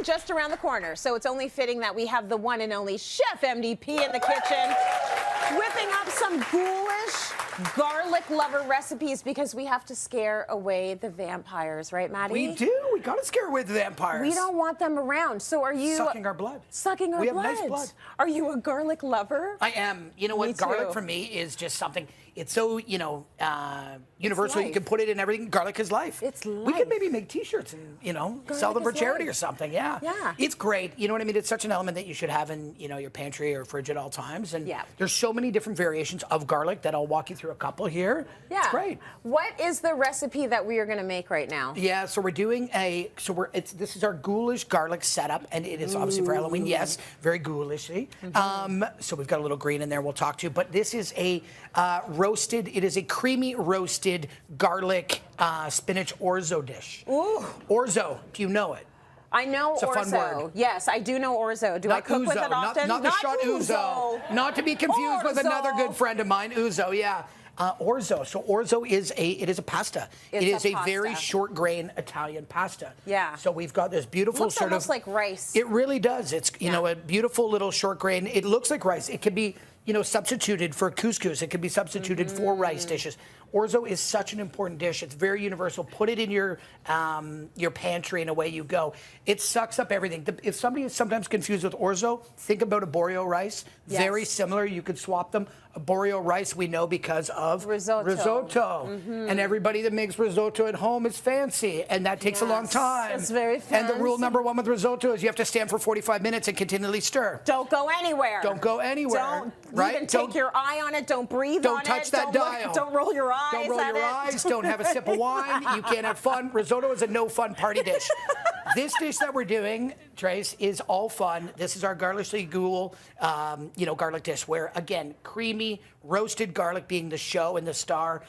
just around the corner, so it's only fitting that we have the one and only Chef MDP in the kitchen, whipping up some ghoulish garlic lover recipes because we have to scare away the vampires, right, Maddie? We do. We got to scare away the vampires. We don't want them around. So are you... Sucking our blood. Sucking our blood. We have nice blood. Are you a garlic lover? I am. You know what? Garlic for me is just something... It's so, you know, universal. You can put it in everything. Garlic is life. It's life. We could maybe make T-shirts and, you know, sell them for charity or something. Yeah. Yeah. It's great. You know what I mean? It's such an element that you should have in, you know, your pantry or fridge at all times. And there's so many different variations of garlic that I'll walk you through a couple here. Yeah. It's great. What is the recipe that we are going to make right now? Yeah, so we're doing this is our ghoulish garlic setup, and it is obviously for Halloween. Yes, very ghoulishy. So we've got a little green in there we'll talk to, but this is a roasted, it is a creamy roasted garlic spinach orzo dish. Ooh. Orzo, do you know it? I know it's a orzo. Fun word. Yes, I do know orzo. Do not I cook ouzo, with it often? Not the shot ouzo. Not to be confused with another good friend of mine, ouzo. Yeah. Orzo. So orzo is a pasta. It is a very short grain Italian pasta. Yeah. So we've got this beautiful looks almost like rice. It really does. It's you know, a beautiful little short grain. It looks like rice. It could be, you know, substituted for couscous. It could be substituted for rice dishes. Orzo is such an important dish. It's very universal. Put it in your pantry and away you go. It sucks up everything. If somebody is sometimes confused with orzo, think about arborio rice. Yes. Very similar. You could swap them. Arborio rice we know because of risotto. And everybody that makes risotto at home is fancy, and that takes a long time. It's very fancy. And the rule number one with risotto is you have to stand for 45 minutes and continually stir. Don't go anywhere. Don't go anywhere. Don't even take your eye on it. Don't breathe on it. Don't touch that dial. Don't roll your eyes. Don't roll your eyes. Don't have a sip of wine. You can't have fun. Risotto is a no fun party dish. This dish that we're doing, Trace, is all fun. This is our garlicly ghoul, you know, garlic dish where, again, creamy, roasted garlic being the show and the star.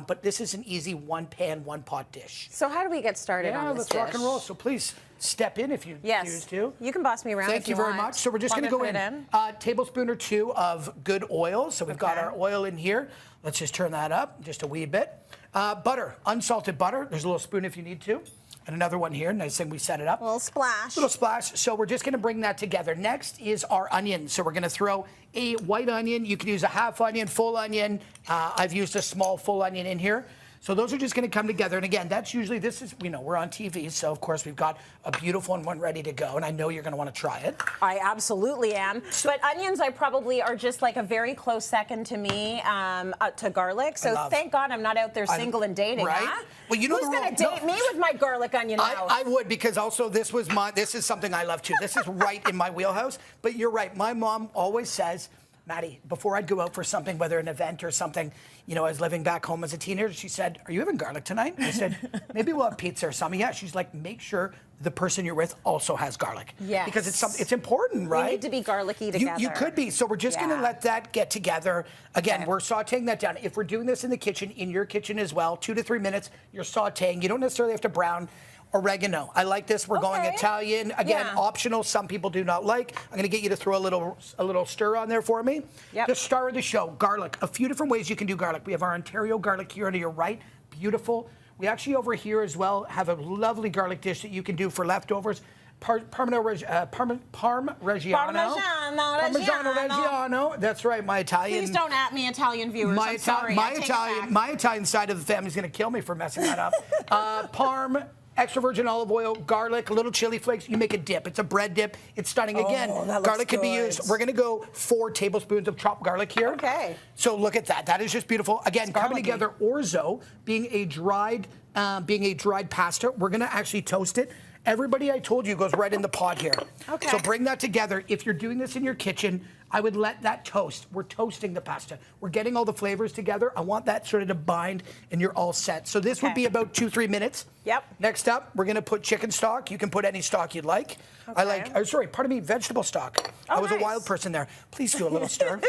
But this is an easy one-pan, one-pot dish. So how do we get started on this dish? Let's rock and roll. So please step in if you choose to. You can boss me around Thank you very much. So we're just going to go in a tablespoon or two of good oil. So we've got our oil in here. Let's just turn that up just a wee bit. Butter, unsalted butter. There's a little spoon if you need to. And another one here. Nice thing we set it up. A little splash. Little splash. So we're just going to bring that together. Next is our onion. So we're going to throw a white onion. You can use a half onion, full onion. I've used a small full onion in here. So those are just going to come together. And again, that's usually, this is, you know, we're on TV. So, of course, we've got a beautiful one ready to go. And I know you're going to want to try it. I absolutely am. But onions, I probably are just like a very close second to me, to garlic. So thank God I'm not out there single and dating. Right? Huh? Well, you know who's going to date me with my garlic onion mouth? I would, because also this is something I love too. This is right in my wheelhouse. But you're right. My mom always says, Maddie, before I'd go out for something, whether an event or something, you know, I was living back home as a teenager, she said, are you having garlic tonight? I said, maybe we'll have pizza or something. Yeah, she's like, make sure the person you're with also has garlic. Yes. Because it's important, right? We need to be garlicky together. You could be. So we're just going to let that get together. Again, we're sauteing that down. If we're doing this in the kitchen, in your kitchen as well, 2 to 3 minutes, you're sauteing. You don't necessarily have to brown. Oregano. I like this. We're going Italian. Again, optional. Some people do not like. I'm going to get you to throw a little stir on there for me. The star of the show, garlic. A few different ways you can do garlic. We have our Ontario garlic here on your right. Beautiful. We actually over here as well have a lovely garlic dish that you can do for leftovers. Parmigiano Reggiano. That's right, my Italian. Please don't at me, Italian viewers. I'm sorry. My Italian side of the family is going to kill me for messing that up. Parm. Extra virgin olive oil, garlic, a little chili flakes. You make a dip. It's a bread dip. It's stunning. Again, garlic can be used. We're going to go 4 tablespoons of chopped garlic here. Okay. So look at that. That is just beautiful. Again, coming together, orzo being a dried pasta. We're going to actually toast it. Everybody I told you goes right in the pot here. Okay. So bring that together. If you're doing this in your kitchen, I would let that toast. We're toasting the pasta. We're getting all the flavors together. I want that sort of to bind, and you're all set. So this would be about 2-3 minutes. Yep. Next up, we're going to put chicken stock. You can put any stock you'd like. I like, vegetable stock. I was a wild person there. Please do a little stir.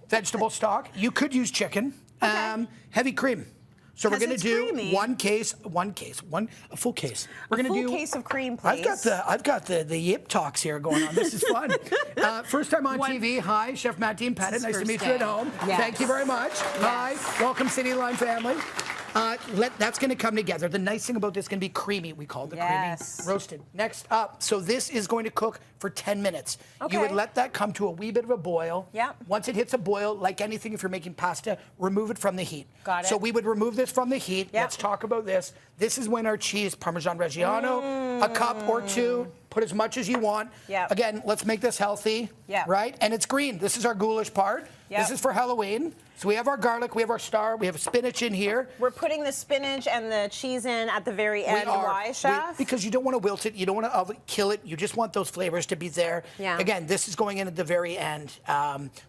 Vegetable stock. You could use chicken. Heavy cream. So we're going to do a full case. We're going to do a full case of cream, please. I've got the yip talks here going on. This is fun. First time on TV. Hi, Chef Matt Dean Pettit. Nice to meet you at home. Yes. Thank you very much. Yes. Hi, welcome Cityline family. That's going to come together. The nice thing about this is going to be creamy. We call it the creamy roasted. Next up, so this is going to cook for 10 minutes. Okay. You would let that come to a wee bit of a boil. Yeah. Once it hits a boil, like anything, if you're making pasta, remove it from the heat. Got it. So we would remove this from the heat. Yep. Let's talk about this. This is when our cheese, Parmesan Reggiano, a cup or two. Put as much as you want. Yep. Again, let's make this healthy. Yeah. Right? And it's green. This is our ghoulish part. Yep. This is for Halloween. So we have our garlic, we have our star, we have spinach in here. We're putting the spinach and the cheese in at the very end. Why, Chef? Because you don't want to wilt it, you don't want to kill it, you just want those flavors to be there. Yeah. Again, this is going in at the very end.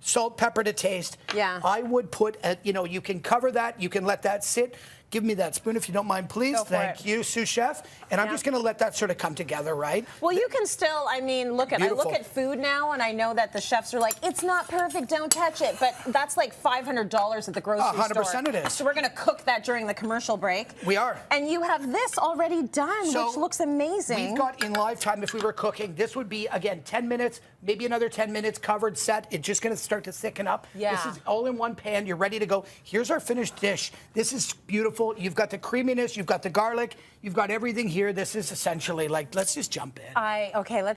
Salt, pepper to taste. Yeah. I would put, you can cover that, you can let that sit. Give me that spoon if you don't mind, please. Go for Thank you, sous chef. And I'm just going to let that sort of come together, right? Well, you can still, look at, Beautiful. I look at food now, and I know that the chefs are like, it's not perfect, don't touch it. But that's like $500 at the grocery 100% store. it is. So we're going to cook that during the commercial break. We are. And you have this already done, which looks amazing. We've got in live time, if we were cooking, this would be, again, 10 minutes, maybe another 10 minutes, covered, set. It's just going to start to thicken up. Yeah. This is all in one pan. You're ready to go. Here's our finished dish. This is beautiful. You've got the creaminess. You've got the garlic. You've got everything here. This is essentially like, let's just jump in. Okay, let's